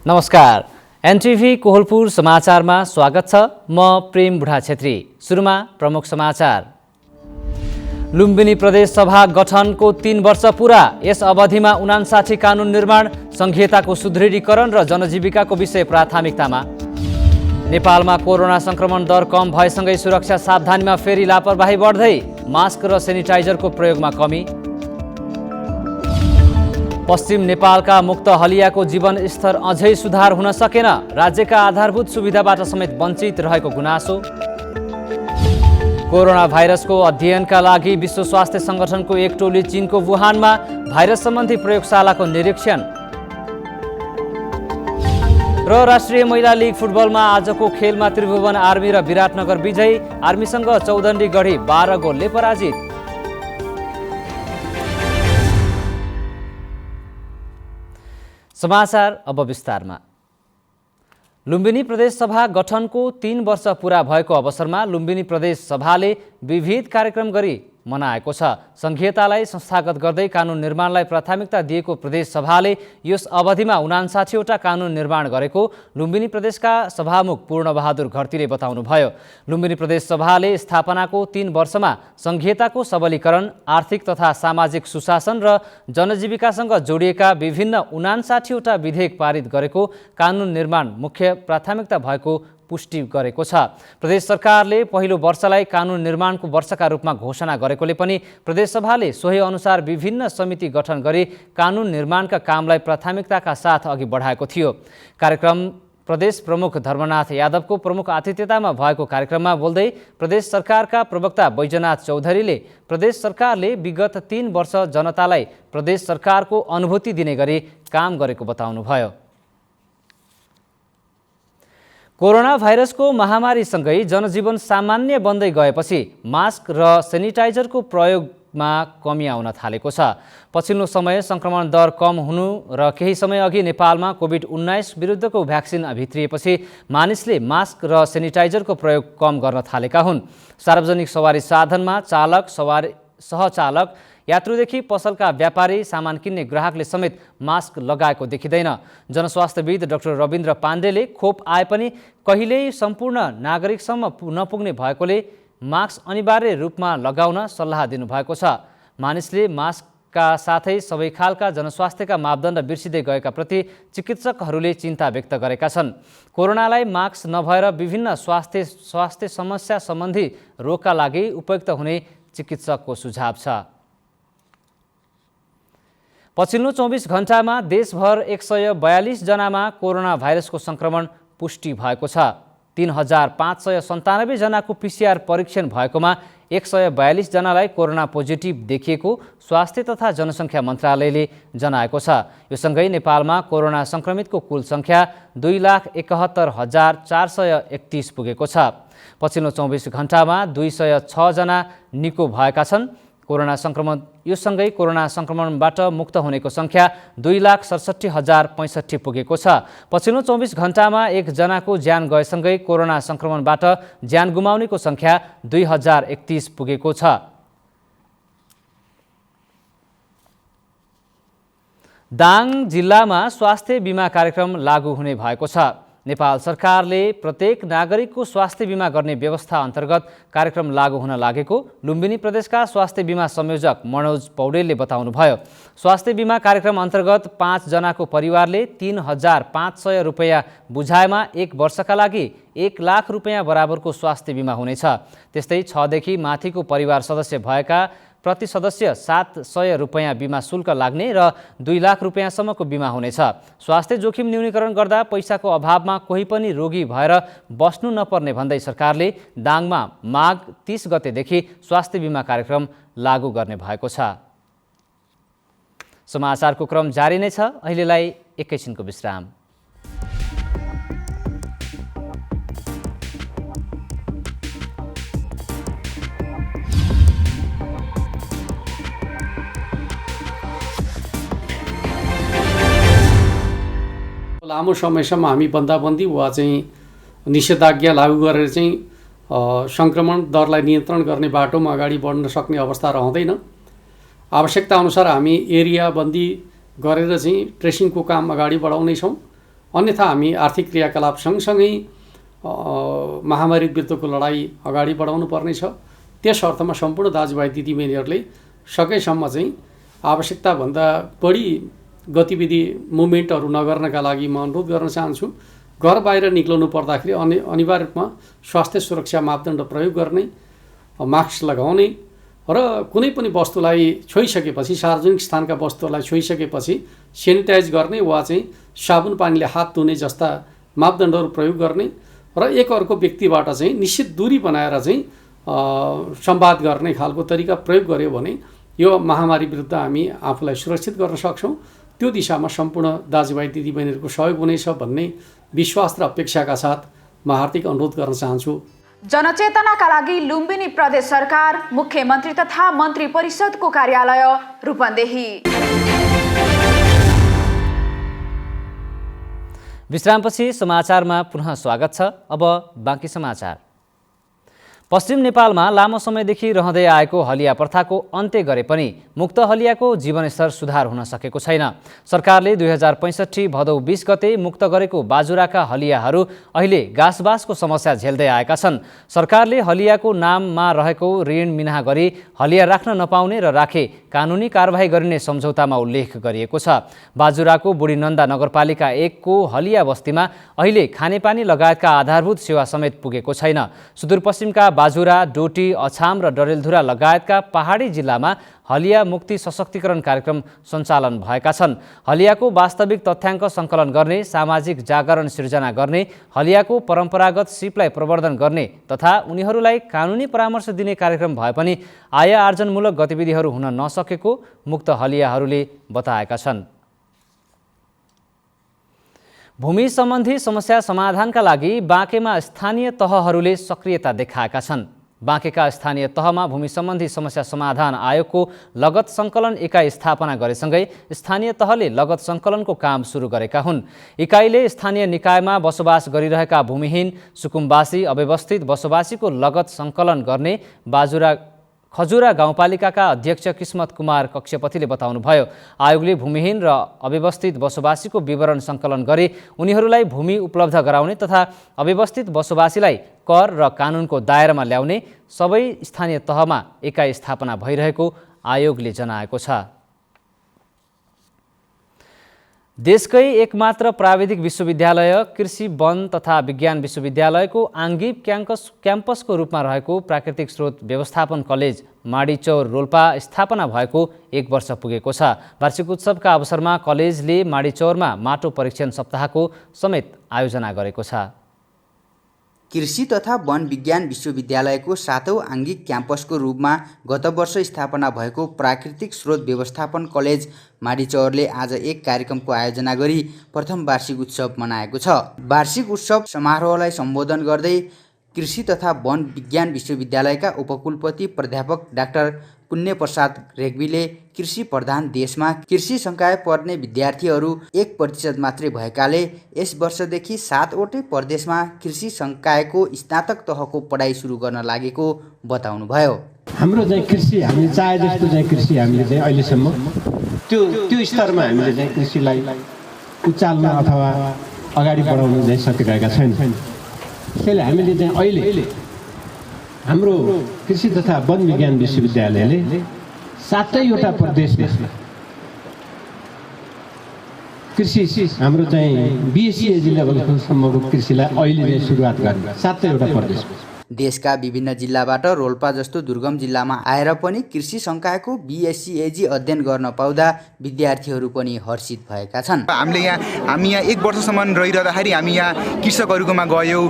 नमस्कार, एनटिभी कोहलपुर समाचारमा स्वागत छ। म प्रेम बुढा छेत्री। सुरुमा प्रमुख समाचार। लुम्बिनी प्रदेश सभा गठनको 3 वर्ष पूरा। यस अवधिमा 59 कानुन निर्माण, संघीयताको सुदृढीकरण र जनजीविकाको विषय प्राथमिकतामा। नेपालमा कोरोना संक्रमण दर कम भएसँगै सुरक्षा सावधानीमा फेरि लापरवाही बढ्दै, मास्क र सेनिटाइजरको प्रयोगमा कमी। पश्चिम नेपालका मुक्त हलियाको जीवन स्तर अझै सुधार हुन सकेन, राज्यका आधारभूत सुविधाबाट समेत वञ्चित रहेको गुनासो। कोरोना भाइरसको अध्ययनका लागि विश्व स्वास्थ्य संगठनको एक टोली चीनको वुहानमा भाइरस सम्बन्धी प्रयोगशालाको निरीक्षण। र राष्ट्रिय महिला लिग फुटबलमा आजको खेलमा त्रिभुवन आर्मी र विराटनगर विजयी, आर्मीसँग चौदण्डी गढी 12 गोलले पराजित। समाचार अब विस्तारमा। लुम्बिनी प्रदेश सभा गठनको 3 वर्ष पूरा भएको अवसरमा लुम्बिनी प्रदेश सभाले विविध कार्यक्रम गरी मनाएको छ। संघीयतालाई संस्थागत गर्दै कानुन निर्माणलाई प्राथमिकता दिएको प्रदेश सभाले यस अवधिमा 59वटा कानुन निर्माण गरेको लुम्बिनी प्रदेशका सभामुख पूर्णबहादुर घरतीले बताउनुभयो। लुम्बिनी प्रदेश सभाले स्थापनाको 3 वर्षमा संघीयताको सबलीकरण, आर्थिक तथा सामाजिक सुशासन र जनजीविकासँग जोडिएका विभिन्न 59वटा विधेयक पारित गरेको कानुन निर्माण मुख्य प्राथमिकता भएको पुष्टि गरेको छ। प्रदेश सरकारले पहिलो वर्षलाई कानुन निर्माणको वर्षका रूपमा घोषणा गरेकोले पनि प्रदेश सभाले सोही अनुसार विभिन्न समिति गठन गरी कानुन निर्माणका कामलाई प्राथमिकताका साथ अघि बढाएको थियो। कार्यक्रम प्रदेश प्रमुख धर्मनाथ यादवको प्रमुख आतिथ्यतामा भएको कार्यक्रममा बोल्दै प्रदेश सरकारका प्रवक्ता बैजनाथ चौधरीले प्रदेश सरकारले विगत 3 वर्ष जनतालाई प्रदेश सरकारको अनुभूति दिने गरी काम गरेको बताउनुभयो। कोरोना भाइरसको महामारीसँगै जनजीवन सामान्य बन्दै गएपछि मास्क र सेनिटाइजरको प्रयोगमा कमी आउन थालेको छ। पछिल्लो समय संक्रमण दर कम हुनु र केही समय अघि नेपालमा कोभिड-19 विरुद्धको भ्याक्सिन भित्रिएपछि मानिसले मास्क र सेनिटाइजरको प्रयोग कम गर्न थालेका हुन्। सार्वजनिक सवारी साधनमा चालक, सहचालक, यात्रुदेखि पसलका व्यापारी, सामान किन्ने ग्राहकले समेत मास्क लगाएको देखिँदैन। जनस्वास्थ्यविद डाक्टर रविन्द्र पाण्डेले खोप आए पनि कहिल्यै सम्पूर्ण नागरिकसम्म नपुग्ने भएकोले मास्क अनिवार्य रूपमा लगाउन सल्लाह दिनुभएको छ। मानिसले मास्कका साथै सबै खालका जनस्वास्थ्यका मापदण्ड बिर्सिँदै गएका प्रति चिकित्सकहरूले चिन्ता व्यक्त गरेका छन्। कोरोनालाई मास्क नभएर विभिन्न स्वास्थ्य समस्या सम्बन्धी रोगका लागि उपयुक्त हुने चिकित्सकको सुझाव छ। पछिल्लो 24 घण्टामा देशभर 142 जनामा कोरोना भाइरसको संक्रमण पुष्टि भएको छ। 3597 जनाको PCR परीक्षण भएकोमा 142 जनालाई कोरोना पोजिटिभ देखिएको स्वास्थ्य तथा जनसङ्ख्या मन्त्रालयले जनाएको छ। यो सँगै नेपालमा कोरोना संक्रमितको कुल सङ्ख्या 2,71,431 पुगेको छ। पछिल्लो 24 घण्टामा 206 जना निको भएका छन्। यो सँगै कोरोना संक्रमणबाट मुक्त हुनेको सङ्ख्या 2,67,065 पुगेको छ। पछिल्लो 24 घण्टामा 1 जनाको ज्यान गएसँगै कोरोना संक्रमणबाट ज्यान गुमाउनेको सङ्ख्या 2031 पुगेको छ। दाङ जिल्लामा स्वास्थ्य बिमा कार्यक्रम लागू हुने भएको छ। नेपाल सरकारले प्रत्येक नागरिकको स्वास्थ्य बिमा गर्ने व्यवस्था अन्तर्गत कार्यक्रम लागू हुन लागेको लुम्बिनी प्रदेशका स्वास्थ्य बिमा संयोजक मनोज पौडेलले बताउनुभयो। स्वास्थ्य बिमा कार्यक्रम अन्तर्गत 5 जनाको परिवारले 3,500 रुपैयाँ बुझाएमा 1 वर्षका लागि 1 लाख रुपैयाँ बराबरको स्वास्थ्य बिमा हुनेछ। त्यस्तै 6 देखि माथिको परिवार सदस्य भएका प्रति सदस्य 700 रुपैयाँ बिमा शुल्क लाग्ने र 2 लाख रुपैयाँसम्मको बिमा हुनेछ। स्वास्थ्य जोखिम न्यूनीकरण गर्दा पैसाको अभावमा कोही पनि रोगी भएर बस्नु नपर्ने भन्दै सरकारले दाङमा माघ 30 गतेदेखि स्वास्थ्य बिमा कार्यक्रम लागू गर्ने भएको छ। समाचारको क्रम जारी नै छ। अहिलेलाई एकैछिनको विश्राम। लामो समयसम्म हामी बन्दाबन्दी वा चाहिँ निषेधाज्ञा लागू गरेर चाहिँ सङ्क्रमण दरलाई नियन्त्रण गर्ने बाटोमा अगाडि बढ्न सक्ने अवस्था रहँदैन। आवश्यकता अनुसार हामी एरिया बन्दी गरेर चाहिँ ट्रेसिङको काम अगाडि बढाउनेछौँ अन्यथा हामी आर्थिक क्रियाकलाप सँगसँगै महामारी विरुद्धको लडाइँ अगाडि बढाउनु पर्नेछ। त्यस अर्थमा सम्पूर्ण दाजुभाइ दिदीबहिनीहरूले सकेसम्म चाहिँ आवश्यकताभन्दा बढी गतिविधि मुभमेन्टहरू नगर्नका लागि म अनुरोध गर्न चाहन्छु। घर बाहिर निक्लनु पर्दाखेरि अनिवार्य रूपमा स्वास्थ्य सुरक्षा मापदण्ड प्रयोग गर्ने, मास्क लगाउने र कुनै पनि वस्तुलाई छोइसकेपछि, सार्वजनिक स्थानका वस्तुहरूलाई छोइसकेपछि सेनिटाइज गर्ने वा चाहिँ साबुन पानीले हात धुने जस्ता मापदण्डहरू प्रयोग गर्ने र एकअर्को व्यक्तिबाट चाहिँ निश्चित दूरी बनाएर चाहिँ संवाद गर्ने खालको तरिका प्रयोग गर्यो भने यो महामारी विरुद्ध हामी आफूलाई सुरक्षित गर्न सक्छौँ। त्यो दिशामा सम्पूर्ण दाजुभाइ दिदीबहिनीहरूको सहयोग हुनेछ भन्ने विश्वास र अपेक्षाका साथ म हार्दिक अनुरोध गर्न चाहन्छु। जनचेतनाका लागि लुम्बिनी प्रदेश सरकार, मुख्यमन्त्री तथा मन्त्री परिषदको कार्यालय रूपन्देही। विश्रामपछि समाचारमा पुनः स्वागत छ। अब बाँकी समाचार। पश्चिम नेपालमा लामो समयदेखि रहँदै आएको हलिया प्रथाको अन्त्य गरे पनि मुक्त हलियाको जीवनस्तर सुधार हुन सकेको छैन। सरकारले 2065 भदौ 20 गते मुक्त गरेको बाजुराका हलियाहरू अहिले गाँसबासको समस्या झेल्दै आएका छन्। सरकारले हलियाको नाममा रहेको ऋण मिनाहा गरी हलिया राख्न नपाउने र राखे कानुनी कारबाही गरिने सम्झौतामा उल्लेख गरिएको छ। बाजुराको बुढीनन्दा नगरपालिका 1 को हलिया बस्तीमा अहिले खानेपानी लगायतका आधारभूत सेवा समेत पुगेको छैन। सुदूरपश्चिमका बाजुरा, डोटी, अछाम र डडेलधुरा लगायतका पहाडी जिल्लामा हलिया मुक्ति सशक्तिकरण कार्यक्रम सञ्चालन भएका छन्। हलियाको वास्तविक तथ्याङ्क सङ्कलन गर्ने, सामाजिक जागरण सिर्जना गर्ने, हलियाको परम्परागत सिपलाई प्रवर्धन गर्ने तथा उनीहरूलाई कानुनी परामर्श दिने कार्यक्रम भए पनि आय आर्जनमूलक गतिविधिहरू हुन नसकेको मुक्त हलियाहरूले बताएका छन्। भूमि सम्बन्धी समस्या समाधानका लागि बाँकेमा स्थानीय तहहरूले सक्रियता देखाएका छन्। बाँकेका स्थानीय तहमा भूमि सम्बन्धी समस्या समाधान आयोगको लगत सङ्कलन इकाइ स्थापना गरेसँगै स्थानीय तहले लगत सङ्कलनको काम सुरु गरेका हुन्। इकाइले स्थानीय निकायमा बसोबास गरिरहेका भूमिहीन, सुकुम्बासी, अव्यवस्थित बसोबासीको लगत सङ्कलन गर्ने खजुरा गाउँपालिकाका अध्यक्ष किस्मत कुमार कक्षपतिले बताउनुभयो। आयोगले भूमिहीन र अव्यवस्थित बसोबासीको विवरण सङ्कलन गरी उनीहरूलाई भूमि उपलब्ध गराउने तथा अव्यवस्थित बसोबासीलाई कर र कानुनको दायरामा ल्याउने सबै स्थानीय तहमा इकाइ स्थापना भइरहेको आयोगले जनाएको छ। देशकै एकमात्र प्राविधिक विश्वविद्यालय कृषि, वन तथा विज्ञान विश्वविद्यालयको आङ्गिक क्याम्पसको रूपमा रहेको प्राकृतिक स्रोत व्यवस्थापन कलेज माडीचौर रोल्पा स्थापना भएको 1 वर्ष पुगेको छ। वार्षिक उत्सवका अवसरमा कलेजले माडीचौरमा माटो परीक्षण सप्ताहको समेत आयोजना गरेको छ। कृषि तथा वन विज्ञान विश्वविद्यालयको 7औं आङ्गिक क्याम्पसको रूपमा गत वर्ष स्थापना भएको प्राकृतिक स्रोत व्यवस्थापन कलेज माडीचौरले आज एक कार्यक्रमको आयोजना गरी प्रथम वार्षिक उत्सव मनाएको छ। वार्षिक उत्सव समारोहलाई सम्बोधन गर्दै कृषि तथा वन विज्ञान विश्वविद्यालयका उपकुलपति प्राध्यापक डाक्टर पुण्यप्रसाद रेग्मीले कृषि प्रधान देशमा कृषि संकाय पढ्ने विद्यार्थीहरू 1% मात्रै भएकाले यस वर्षदेखि 7वटै प्रदेशमा कृषि संकायको स्नातक तहको पढाइ सुरु गर्न लागेको बताउनुभयो। हाम्रो चाहिँ कृषि हामीले चाहे जस्तो चाहिँ कृषि हामीले चाहिँ अहिलेसम्म त्यो स्तरमा हामीले चाहिँ कृषिलाई उचाल्न अथवा अगाडि बढाउन चाहिँ सकिरहेका छैनौँ। त्यसैले हामीले चाहिँ अहिले हाम्रो कृषि तथा वन विज्ञान विश्वविद्यालयले 7वटा प्रदेशमा कृषि हाम्रो चाहिँ बिएससी लेभलसम्मको कृषिलाई अहिले चाहिँ सुरुवात गर्ने 7वटा प्रदेशमा। देशका विभिन्न जिल्लाबाट रोल्पा जस्तो दुर्गम जिल्लामा आएर पनि कृषि संकायको बिएससी अध्ययन गर्न पाउँदा विद्यार्थीहरू पनि हर्षित भएका छन्। हामी यहाँ 1 वर्षसम्म रहिरहँदाखेरि हामी यहाँ कृषकहरूकोमा गयौँ,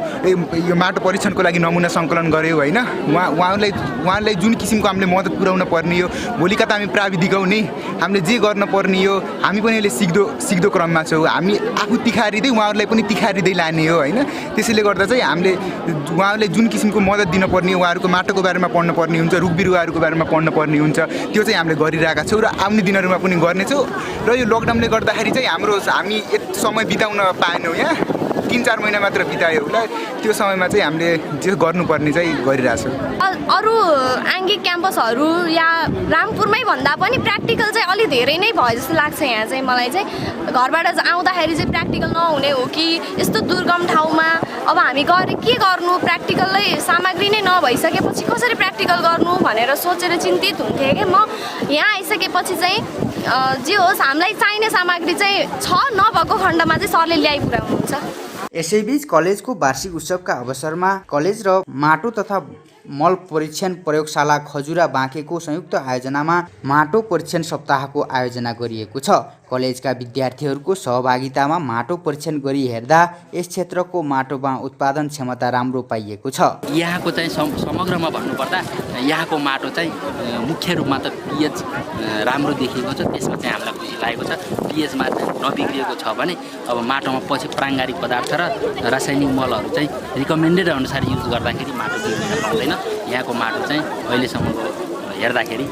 यो माटो परीक्षणको लागि नमुना सङ्कलन गऱ्यौँ होइन। उहाँहरूलाई जुन किसिमको हामीले मद्दत पुर्याउन पर्ने हो, भोलिका त हामी प्राविधिक हौ नि, हामीले जे गर्न पर्ने हो हामी पनि अहिले सिक्दो क्रममा छौँ। हामी आफू तिखारिँदै उहाँहरूलाई पनि तिखारिँदै लाने हो होइन। त्यसैले गर्दा चाहिँ हामीले उहाँहरूले जुन किसिमको मद्दत दिनुपर्ने, उहाँहरूको माटोको बारेमा पढ्नु पर्ने हुन्छ, रुख बिरुवाहरूको बारेमा पढ्नु पर्ने हुन्छ, त्यो चाहिँ हामीले गरिरहेका छौँ र आउने दिनहरूमा पनि गर्नेछौँ। र यो लकडाउनले गर्दाखेरि चाहिँ हामी समय बिताउन पाएनौँ यहाँ। 3-4 महिना मात्र बितायो होला त्यो समयमा चाहिँ हामीले जे गर्नुपर्ने चाहिँ गरिरहेछौँ अरू आङ्गिक क्याम्पसहरू या रामपुरमै भन्दा पनि प्र्याक्टिकल चाहिँ अलि धेरै नै भयो जस्तो लाग्छ यहाँ चाहिँ मलाई चाहिँ घरबाट आउँदाखेरि चाहिँ प्र्याक्टिकल नहुने हो कि यस्तो दुर्गम ठाउँमा अब हामी गएर के गर्नु प्र्याक्टिकलै सामग्री नै नभइसकेपछि कसरी प्र्याक्टिकल गर्नु भनेर सोचेर चिन्तित हुन्थेँ कि म यहाँ आइसकेपछि चाहिँ जे होस् हामीलाई चाहिने सामग्री चाहिँ छ नभएको खण्डमा चाहिँ सरले ल्याइपुर्याउनुहुन्छ। यसैबीच कलेजको वार्षिक उत्सवका अवसरमा कलेज र माटो तथा मल परीक्षण प्रयोगशाला खजुरा बाँकेको संयुक्त आयोजनामा माटो परीक्षण सप्ताहको आयोजना गरिएको छ। कलेजका विद्यार्थीहरूको सहभागितामा माटो परीक्षण गरी हेर्दा यस क्षेत्रको माटोमा उत्पादन क्षमता राम्रो पाइएको छ। यहाँको चाहिँ समग्रमा भन्नुपर्दा यहाँको माटो चाहिँ मुख्य रूपमा त पिएच राम्रो देखिएको छ, त्यसमा चाहिँ हामीलाई खुसी लागेको छ। पिएचमा चाहिँ नबिग्रिएको छ भने अब माटोमा पछि प्राङ्गारिक पदार्थ र रासायनिक मलहरू चाहिँ रिकमेन्डेड अनुसार युज गर्दाखेरि माटो बिग्रिन पाउँदैन। यहाँको माटो चाहिँ अहिलेसम्मको हेर्दाखेरि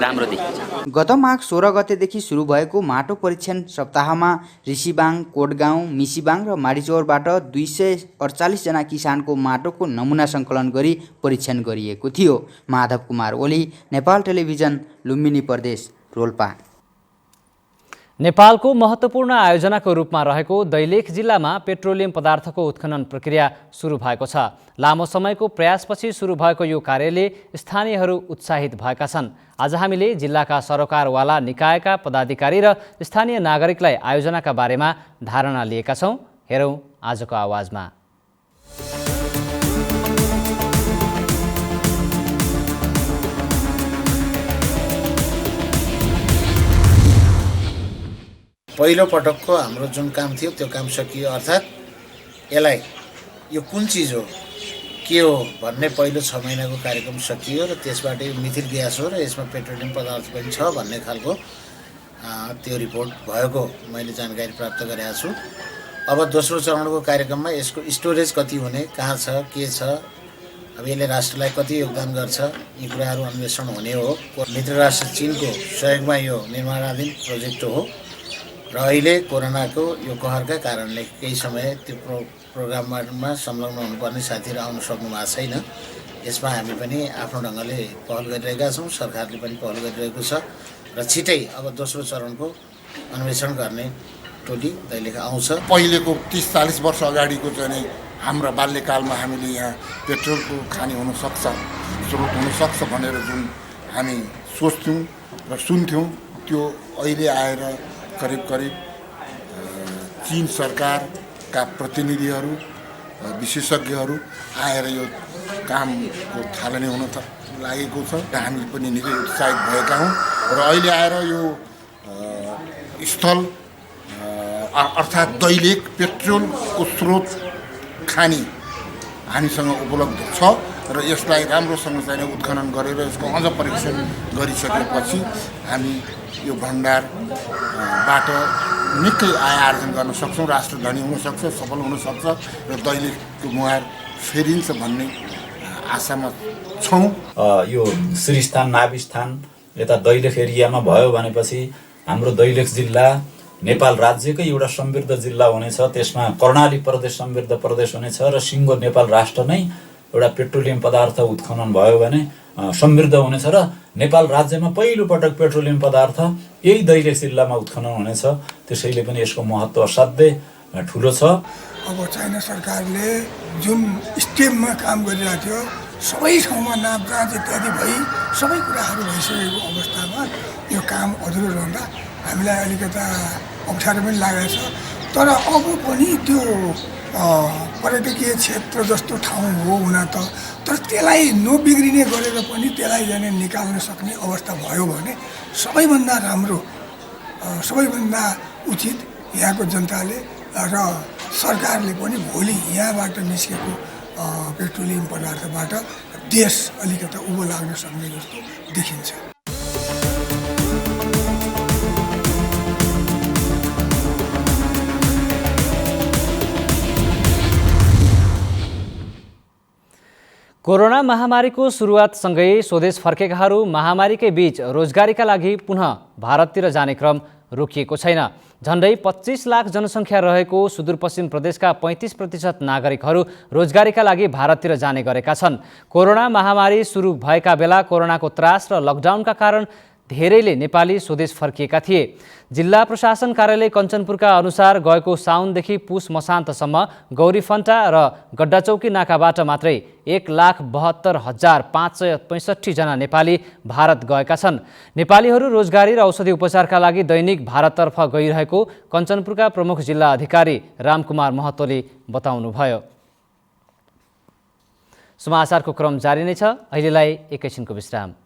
राम्रो देखिन्छ। गत माघ 16 गतेदेखि सुरु भएको माटो परीक्षण सप्ताहमा ऋषिबाङ, कोटगाउँ, मिसिबाङ र माडीचौरबाट 248 जना किसानको माटोको नमुना सङ्कलन गरी परीक्षण गरिएको थियो। माधव कुमार ओली, नेपाल टेलिभिजन, लुम्बिनी प्रदेश, रोल्पा। नेपालको महत्त्वपूर्ण आयोजनाको रूपमा रहेको दैलेख जिल्लामा पेट्रोलियम पदार्थको उत्खनन प्रक्रिया सुरु भएको छ। लामो समयको प्रयासपछि सुरु भएको यो कार्यले स्थानीयहरू उत्साहित भएका छन्। आज हामीले जिल्लाका सरोकारवाला निकायका पदाधिकारी र स्थानीय नागरिकलाई आयोजनाका बारेमा धारणा लिएका छौँ। हेरौँ आजको आवाजमा। पहिलो पटकको हाम्रो जुन काम थियो त्यो काम सकियो, अर्थात् यसलाई यो कुन चिज हो के हो भन्ने पहिलो 6 महिनाको कार्यक्रम सकियो र त्यसबाट यो मिथिल ग्यास हो र यसमा पेट्रोलियम पदार्थ पनि छ भन्ने खालको त्यो रिपोर्ट भएको मैले जानकारी प्राप्त गरेको छु। अब दोस्रो चरणको कार्यक्रममा यसको स्टोरेज कति हुने, कहाँ छ, के छ, अब यसले राष्ट्रलाई कति योगदान गर्छ, यी कुराहरू अन्वेषण हुने हो। मित्र राष्ट्र चीनको सहयोगमा यो निर्माणाधीन प्रोजेक्ट हो र अहिले कोरोनाको यो कहरका कारणले केही समय त्यो प्रोग्राममा संलग्न हुनुपर्ने साथीहरू आउन सक्नु भएको छैन। यसमा हामी पनि आफ्नो ढङ्गले पहल गरिरहेका छौँ, सरकारले पनि पहल गरिरहेको छ र छिटै अब दोस्रो चरणको अन्वेषण गर्ने टोली दैलेख आउँछ। पहिलेको 30-40 वर्ष अगाडिको चाहिँ हाम्रो बाल्यकालमा हामीले यहाँ पेट्रोलको खानी हुनसक्छ, स्रोत हुनसक्छ भनेर जुन हामी सोच्थ्यौँ र सुन्थ्यौँ, त्यो अहिले आएर करिब चीन सरकारका प्रतिनिधिहरू, विशेषज्ञहरू आएर यो कामको थालनी हुन लागेको छ। हामी पनि निकै उत्साहित भएका हौँ र अहिले आएर यो स्थल अर्थात् दैलेख पेट्रोलको स्रोत खानी हामीसँग उपलब्ध छ र यसलाई राम्रोसँग चाहिँ उत्खनन गरेर यसको अझ परीक्षण गरिसकेपछि हामी यो भण्डारबाट निकै आय आर्जन गर्न सक्छौँ, राष्ट्र धनी हुनसक्छ, सफल हुनसक्छ र दैलेखको मुहार फेरिन्छ भन्ने आशामा छौँ। यो श्रीस्थान, नाभिस्थान यता दैलेख एरियामा भयो भनेपछि हाम्रो दैलेख जिल्ला नेपाल राज्यकै एउटा समृद्ध जिल्ला हुनेछ। त्यसमा कर्णाली प्रदेश समृद्ध प्रदेश हुनेछ र सिङ्गो नेपाल राष्ट्र नै एउटा पेट्रोलियम पदार्थ उत्खनन भयो भने समृद्ध हुनेछ र नेपाल राज्यमा पहिलो पटक पेट्रोलियम पदार्थ यही दैलेख जिल्लामा उत्खनन हुनेछ। त्यसैले पनि यसको महत्त्व असाध्यै ठुलो छ। अब चाइना सरकारले जुन स्टेपमा काम गरिरहेको थियो, सबै ठाउँमा नापजाँच इत्यादि भई सबै कुराहरू भइसकेको अवस्थामा यो काम अधुरो रहँदा हामीलाई अलिकता अप्ठ्यारो पनि लागेको छ। तर अब पनि त्यो पर्यटकीय क्षेत्र जस्तो ठाउँ हो हुन त, तर त्यसलाई नबिग्रिने गरेर पनि त्यसलाई जाने निकाल्न सक्ने अवस्था भयो भने सबैभन्दा राम्रो, सबैभन्दा उचित यहाँको जनताले र सरकारले पनि भोलि यहाँबाट निस्केको पेट्रोलियम पदार्थबाट देश अलिकता उँभो लाग्न सक्ने जस्तो देखिन्छ। कोरोना महामारीको सुरुवातसँगै स्वदेश फर्केकाहरू महामारीकै बीच रोजगारीका लागि पुनः भारततिर जाने क्रम रोकिएको छैन। झन्डै 25 लाख जनसङ्ख्या रहेको सुदूरपश्चिम प्रदेशका 35% नागरिकहरू रोजगारीका लागि भारततिर जाने गरेका छन्। कोरोना महामारी सुरु भएका बेला कोरोनाको त्रास र लकडाउनका कारण धेरैले नेपाली स्वदेश फर्किएका थिए। जिल्ला प्रशासन कार्यालय कञ्चनपुरका अनुसार गएको साउनदेखि पुस मसान्तसम्म गौरीफन्टा र गड्डाचौकी नाकाबाट मात्रै 1,72,565 जना नेपाली भारत गएका छन्। नेपालीहरू रोजगारी र औषधि उपचारका लागि दैनिक भारततर्फ गइरहेको कञ्चनपुरका प्रमुख जिल्ला अधिकारी रामकुमार महतोले बताउनुभयो। समाचारको क्रम जारी नै छ। अहिलेलाई एकैछिनको विश्राम।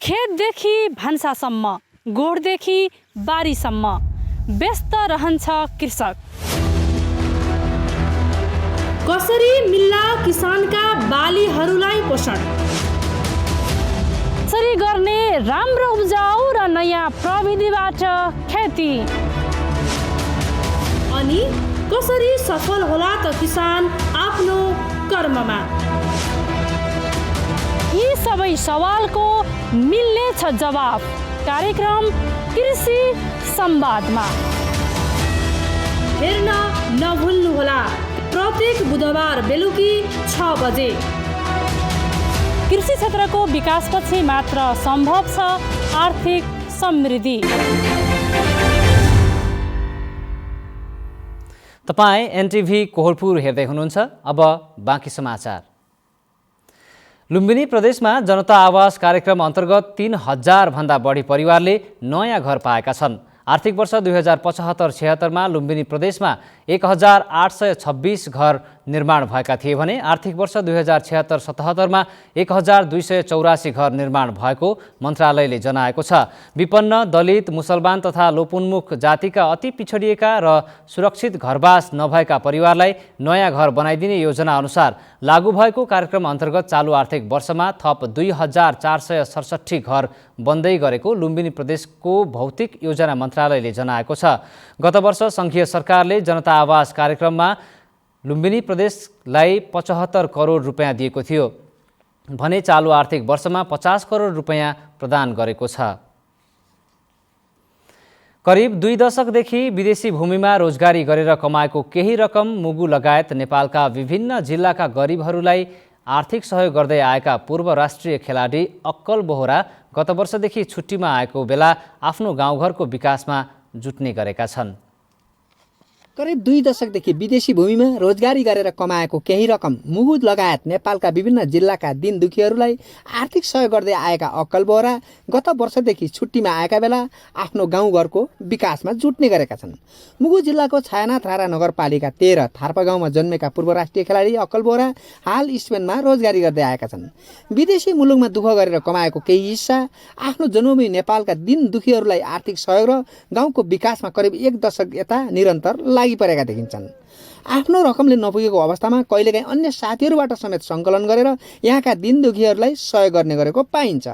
खेतदेखि भान्सासम्म, गोठदेखि बारीसम्म व्यस्त रहन्छ कृषक। कसरी मिल्ला किसानका बालीहरूलाई पोषण? कसरी गर्ने राम्रो उब्जाउ र नयाँ प्रविधिबाट खेती? अनि कसरी सफल होला त किसान आफ्नो कर्ममा? यी सबै सवालको मिल्नेछ जवाब कार्यक्रम कृषि संवादमा। हेर्न नभुल्नुहोला, प्रत्येक बुधबार बेलुकी 6 बजे। कृषि क्षेत्रको विकासपछि मात्र सम्भव छ आर्थिक समृद्धि। तपाईँ एनटिभी कोहलपुर हेर्दै हुनुहुन्छ। अब बाँकी समाचार। लुम्बिनी प्रदेशमा जनता आवास कार्यक्रम अन्तर्गत 3,000 भन्दा बढी परिवारले नयाँ घर पाएका छन्। आर्थिक वर्ष 2075-76 लुम्बिनी प्रदेशमा 1,826 घर निर्माण भएका थिए भने आर्थिक वर्ष 2076-77 1,284 घर निर्माण भएको मन्त्रालयले जनाएको छ। विपन्न, दलित, मुसलमान तथा लोपोन्मुख जातिका अति पिछडिएका र सुरक्षित घरवास नभएका परिवारलाई नयाँ घर बनाइदिने योजना अनुसार लागू भएको कार्यक्रम अन्तर्गत चालु आर्थिक वर्षमा थप 2,467 घर बन्दै गरेको लुम्बिनी प्रदेशको भौतिक योजना मन्त्रालयले जनाएको छ। गत वर्ष सङ्घीय सरकारले जनता आवास कार्यक्रममा लुम्बिनी प्रदेशलाई 75 करोड रुपियाँ दिएको थियो भने चालु आर्थिक वर्षमा 50 करोड रुपियाँ प्रदान गरेको छ। करिब 2 दशकदेखि विदेशी भूमिमा रोजगारी गरेर कमाएको केही रकम मुगु लगायत नेपालका विभिन्न जिल्लाका गरिबहरूलाई आर्थिक सहयोग गर्दै आएका पूर्व राष्ट्रिय खेलाडी अक्कल बोहरा गत वर्षदेखि छुट्टीमा आएको बेला आफ्नो गाउँघरको विकासमा जुट्ने गरेका छन्। करिब 2 दशकदेखि विदेशी भूमिमा रोजगारी गरेर कमाएको केही रकम मुगु लगायत नेपालका विभिन्न जिल्लाका दिन दुखीहरूलाई आर्थिक सहयोग गर्दै आएका अक्कल बोहरा गत वर्षदेखि छुट्टीमा आएका बेला आफ्नो गाउँघरको विकासमा जुट्ने गरेका छन्। मुगु जिल्लाको छायानाथ रारा नगरपालिका 13 थार्पा गाउँमा जन्मेका पूर्व राष्ट्रिय खेलाडी अक्कल बोहरा हाल स्पेनमा रोजगारी गर्दै आएका छन्। विदेशी मुलुकमा दुःख गरेर कमाएको केही हिस्सा आफ्नो जन्मभूमि नेपालका दिन दुखीहरूलाई आर्थिक सहयोग र गाउँको विकासमा करिब 1 दशक यता निरन्तर परेका देखिन्छन्। आफ्नो रकमले नपुगेको अवस्थामा कहिलेकाहीँ अन्य साथीहरूबाट समेत सङ्कलन गरेर यहाँका दिन दुखीहरूलाई सहयोग गर्ने गरेको पाइन्छ।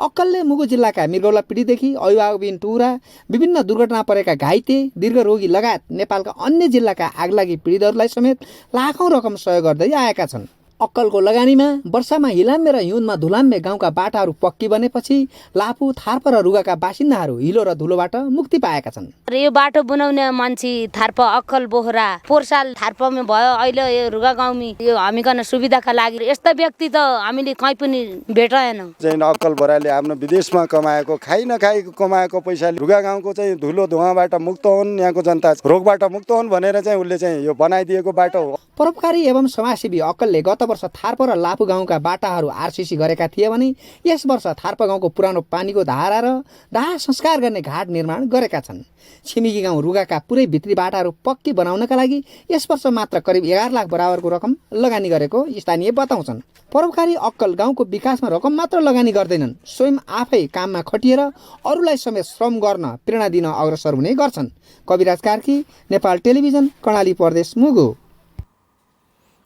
अक्कलले मुगु जिल्लाका मृगौला पिँढीदेखि अभिभावकबिन टुरा, विभिन्न दुर्घटना परेका घाइते, दीर्घरोगी लगायत नेपालका अन्य जिल्लाका आगलागी पीडितहरूलाई समेत लाखौँ रकम सहयोग गर्दै आएका छन्। अक्कलको लगानीमा वर्षामा हिलाम्बे र हिउँदमा धुलाम्बे गाउँका बाटाहरू पक्की बनेपछि लापु, थार्प र रुगाका बासिन्दाहरू हिलो र धुलोबाट मुक्ति पाएका छन्। यो बाटो बनाउने मान्छे थार्प अक्कल बोहरा पोहोर साल थार्पमा भयो, अहिले यो रुगा गाउँमी यो हामीकन सुविधाका लागि यस्ता व्यक्ति त हामीले कहीँ पनि भेटाएनौँ। चाहिँ अक्कल बोहराले आफ्नो विदेशमा कमाएको खाइ नखाइ कमाएको पैसाले रुगा गाउँको चाहिँ धुलो धुवाबाट मुक्त हुन्, यहाँको जनता रोगबाट मुक्त हुन् भनेर चाहिँ उसले चाहिँ यो बनाइदिएको बाटो हो। परोपकारी एवं समाजसेवी अक्कलले गत वर्ष थार्प र लापु गाउँका बाटाहरू आरसीसी गरेका थिए भने यस वर्ष थार्प गाउँको पुरानो पानीको धारा र दाह संस्कार गर्ने घाट निर्माण गरेका छन्। छिमेकी गाउँ रुगाका पुरै भित्री बाटाहरू पक्की बनाउनका लागि यस वर्ष मात्र करिब 11 लाख बराबरको रकम लगानी गरेको स्थानीय बताउँछन्। परोपकारी अक्कल गाउँको विकासमा रकम मात्र लगानी गर्दैनन्, स्वयं आफै काममा खटिएर अरूलाई समेत श्रम गर्न प्रेरणा दिन अग्रसर हुने गर्छन्। कविराज कार्की, नेपाल टेलिभिजन, कर्णाली प्रदेश, मुगु।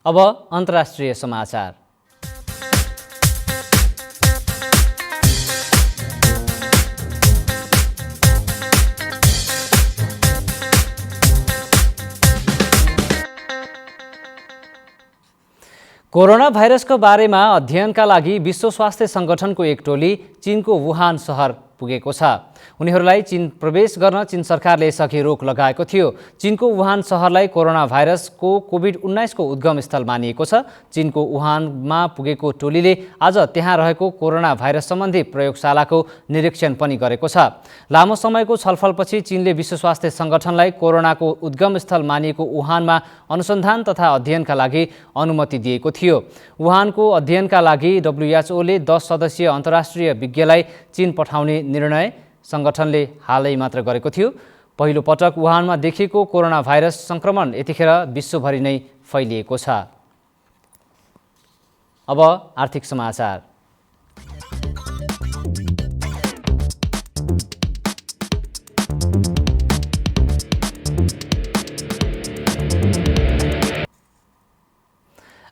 अब अन्तर्राष्ट्रिय समाचार। कोरोना भाइरसको बारेमा अध्ययनका लागि विश्व स्वास्थ्य सङ्गठनको एक टोली चीनको वुहान सहर पुगेको छ। उनीहरूलाई चीन प्रवेश गर्न चीन सरकारले यसअघि रोक लगाएको थियो। चीनको वुहान सहरलाई कोरोना भाइरसको कोभिड-19 को उद्गम स्थल मानिएको छ। चीनको वुहानमा पुगेको टोलीले आज त्यहाँ रहेको कोरोना भाइरस सम्बन्धी प्रयोगशालाको निरीक्षण पनि गरेको छ। लामो समयको छलफलपछि चीनले विश्व स्वास्थ्य सङ्गठनलाई कोरोनाको उद्गम स्थल मानिएको वुहानमा अनुसन्धान तथा अध्ययनका लागि अनुमति दिएको थियो। वुहानको अध्ययनका लागि WHOले 10 सदस्यीय अन्तर्राष्ट्रिय विज्ञलाई चीन पठाउने निर्णय सङ्गठनले हालै मात्र गरेको थियो। पहिलो पटक वुहानमा देखिएको कोरोना भाइरस सङ्क्रमण यतिखेर विश्वभरि नै फैलिएको छ। अब आर्थिक समाचार।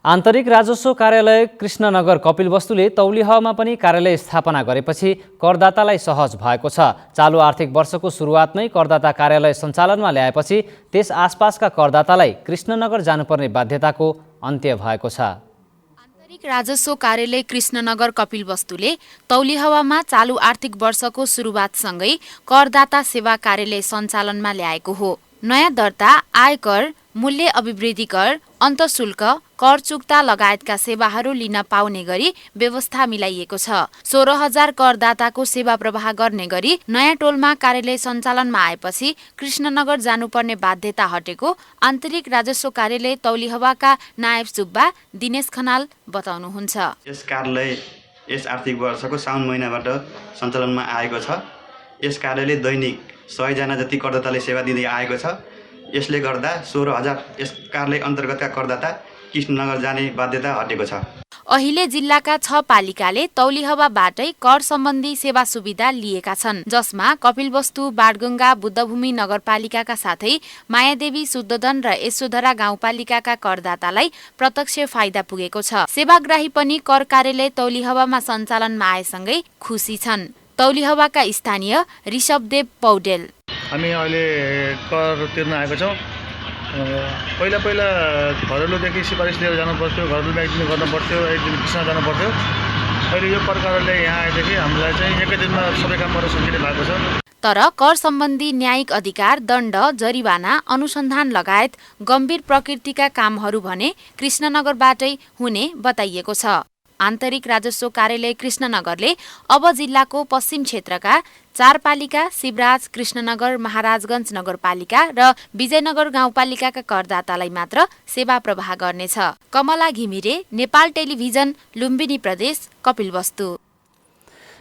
आन्तरिक राजस्व कार्यालय कृष्णनगर कपिलवस्तुले तौलिहमा पनि कार्यालय स्थापना गरेपछि करदातालाई सहज भएको छ। चालु आर्थिक वर्षको सुरुवातमै करदाता कार्यालय सञ्चालनमा ल्याएपछि त्यस आसपासका करदातालाई कृष्णनगर जानुपर्ने बाध्यताको अन्त्य भएको छ। आन्तरिक राजस्व कार्यालय कृष्णनगर कपिलवस्तुले तौलिहवामा चालु आर्थिक वर्षको सुरुवातसँगै करदाता सेवा कार्यालय सञ्चालनमा ल्याएको हो। नयाँ दर्ता, आयकर, मूल्य अभिवृद्धि कर, अन्तशुल्क, कर चुक्ता लगायतका सेवाहरू लिन पाउने गरी व्यवस्था मिलाइएको छ। 16,000 करदाताको सेवा प्रवाह गर्ने गरी नयाँ टोलमा कार्यालय सञ्चालनमा आएपछि कृष्णनगर जानुपर्ने बाध्यता हटेको आन्तरिक राजस्व कार्यालय तौलिहवाका नायब सुब्बा दिनेश खनाल बताउनुहुन्छ। यस कार्यालय यस आर्थिक वर्षको साउन महिनाबाट सञ्चालनमा आएको छ। यस कार्यालय दैनिक 100 जना जति करदाताले सेवा दिँदै आएको छ। यसले गर्दा 16,000 यस कार्यालय अन्तर्गतका करदाता कृष्णनगर जाने बाध्यता हटेको छ। अहिले जिल्लाका 6 पालिकाले तौलिहवाबाटै कर सम्बन्धी सेवा सुविधा लिएका छन्, जसमा कपिलवस्तु, बाडगङ्गा, बुद्धभूमि नगरपालिकाका साथै मायादेवी, शुद्धोधन र यशोधरा गाउँपालिकाका करदातालाई प्रत्यक्ष फाइदा पुगेको छ। सेवाग्राही पनि कर कार्यालय तौलिहवामा सञ्चालनमा आएसँगै खुसी छन्। तौलिहवाका स्थानीय ऋषभदेव पौडेल, हामी अहिले कर तिर्न आएको छौँ। पहिला घरेलुदेखि सिफारिस लिएर जानु पर्थ्यो, घरेलु ब्याङ्किङ गर्नु पर्थ्यो, एक दिन कृष्ण जानु पर्थ्यो। अहिले यो कर कार्यालय यहाँ आएदेखि हामीलाई चाहिँ एकै दिनमा सबै काम गर्न सकिने भएको छ। तर कर सम्बन्धी न्यायिक अधिकार, दण्ड, जरिवाना, अनुसन्धान लगायत गम्भीर प्रकृतिका कामहरू भने कृष्णनगरबाटै हुने बताइएको छ। आन्तरिक राजस्व कार्यालय कृष्णनगरले अब जिल्लाको पश्चिम क्षेत्रका 4 पालिका शिवराज, कृष्णनगर, महाराजगञ्ज नगरपालिका र विजयनगर गाउँपालिकाका करदातालाई मात्र सेवा प्रवाह गर्नेछ। कमला घिमिरे, नेपाल टेलिभिजन, लुम्बिनी प्रदेश, कपिलवस्तु।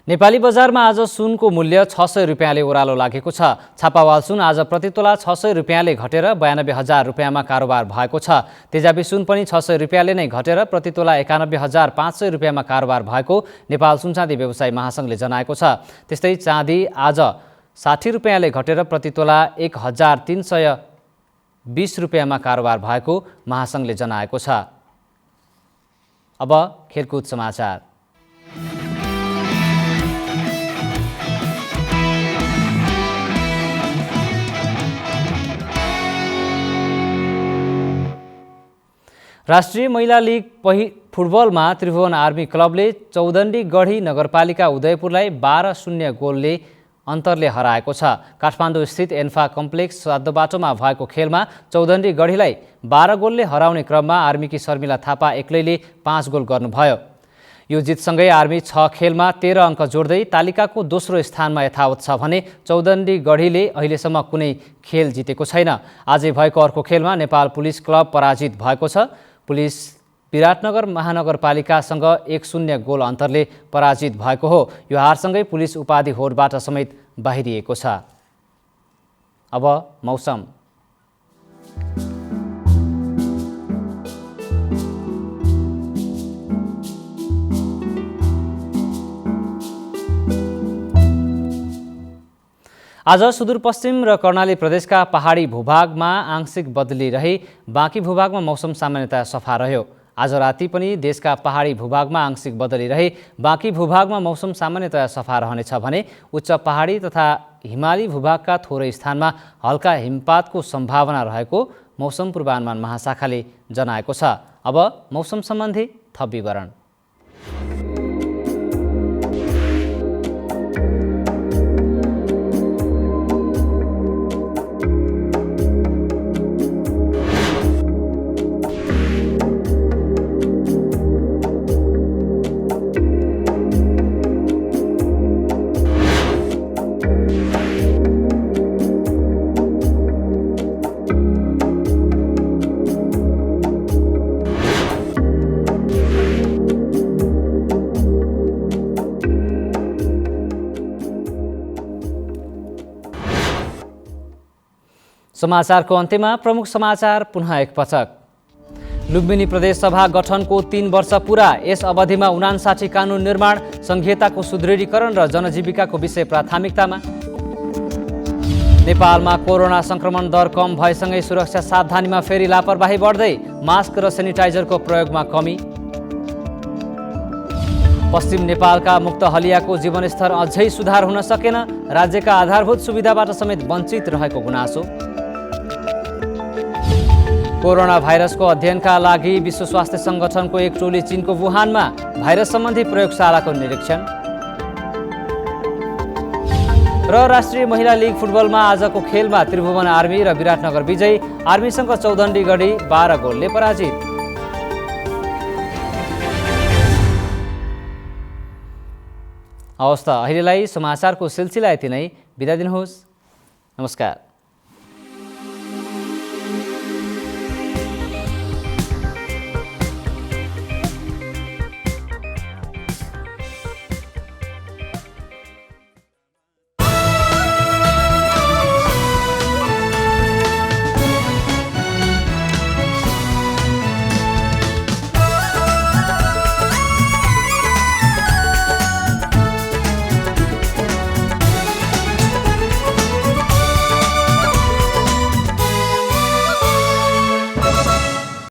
नेपाली बजारमा आज सुनको मूल्य 600 रुपियाँले ओह्रालो लागेको छ। छापावाल सुन आज प्रतितोला 600 रुपियाँले घटेर 92,000 रुपियाँमा कारोबार भएको छ। तेजाबी सुन पनि 600 रुपियाँले नै घटेर प्रतितोला 91,500 रुपियाँमा कारोबार भएको नेपाल सुनचाँदी व्यवसायी महासङ्घले जनाएको छ। त्यस्तै चाँदी आज 60 रुपियाँले घटेर प्रतितोला 1,320 रुपियाँमा कारोबार भएको महासङ्घले जनाएको छ। अब खेलकुद समाचार। राष्ट्रिय महिला लिग फुटबलमा त्रिभुवन आर्मी क्लबले चौदण्डी गढी नगरपालिका उदयपुरलाई 12-0 गोलले अन्तरले हराएको छ। काठमाडौँ स्थित एन्फा कम्प्लेक्स साधोबाटोमा भएको खेलमा चौदण्डी गढीलाई 12 गोलले हराउने क्रममा आर्मीकी शर्मिला थापा एक्लैले 5 गोल गर्नुभयो। यो जितसँगै आर्मी 6 खेलमा 13 अङ्क जोड्दै तालिकाको दोस्रो स्थानमा यथावत छ भने चौदण्डी गढीले अहिलेसम्म कुनै खेल जितेको छैन। आजै भएको अर्को खेलमा नेपाल पुलिस क्लब पराजित भएको छ। पुलिस विराटनगर महानगरपालिकासँग 1-0 गोल अन्तरले पराजित भएको हो। यो हारसँगै पुलिस उपाधि होडबाट समेत बाहिरिएको छ। अब मौसम। आज सुदूरपश्चिम र कर्णाली प्रदेशका पहाडी भूभागमा आंशिक बदली रही बाँकी भूभागमा मौसम सामान्यतया सफा रह्यो। आज राति पनि देशका पहाडी भूभागमा आंशिक बदली रही बाँकी भूभागमा मौसम सामान्यतया सफा रहनेछ भने उच्च पहाडी तथा हिमाली भूभागका थोरै स्थानमा हल्का हिमपातको सम्भावना रहेको मौसम पूर्वानुमान महाशाखाले जनाएको छ। अब मौसम सम्बन्धी थप विवरण। समाचारको अन्त्यमा प्रमुख समाचार पुनः एकपटक। लुम्बिनी प्रदेश सभा गठनको 3 वर्ष पुरा। यस अवधिमा 59 कानुन निर्माण, संहिताको सुदृढीकरण र जनजीविकाको विषय प्राथमिकतामा। नेपालमा कोरोना संक्रमण दर कम भएसँगै सुरक्षा सावधानीमा फेरि लापरवाही बढ्दै, मास्क र सेनिटाइजरको प्रयोगमा कमी। पश्चिम नेपालका मुक्तहलियाको जीवनस्तर अझै सुधार हुन सकेन, राज्यका आधारभूत सुविधाबाट समेत वञ्चित रहेको गुनासो। कोरोना भाइरसको अध्ययनका लागि विश्व स्वास्थ्य संगठनको एक टोली चीनको वुहानमा भाइरस सम्बन्धी प्रयोगशालाको निरीक्षण। र राष्ट्रिय महिला लिग फुटबलमा आजको खेलमा त्रिभुवन आर्मी र विराटनगर विजयी, आर्मीसँग चौधण्डी गढी 12 गोलले पराजित। हवस् त अहिलेलाई समाचारको सिलसिला यति नै। बिदा दिनुहोस्। नमस्कार।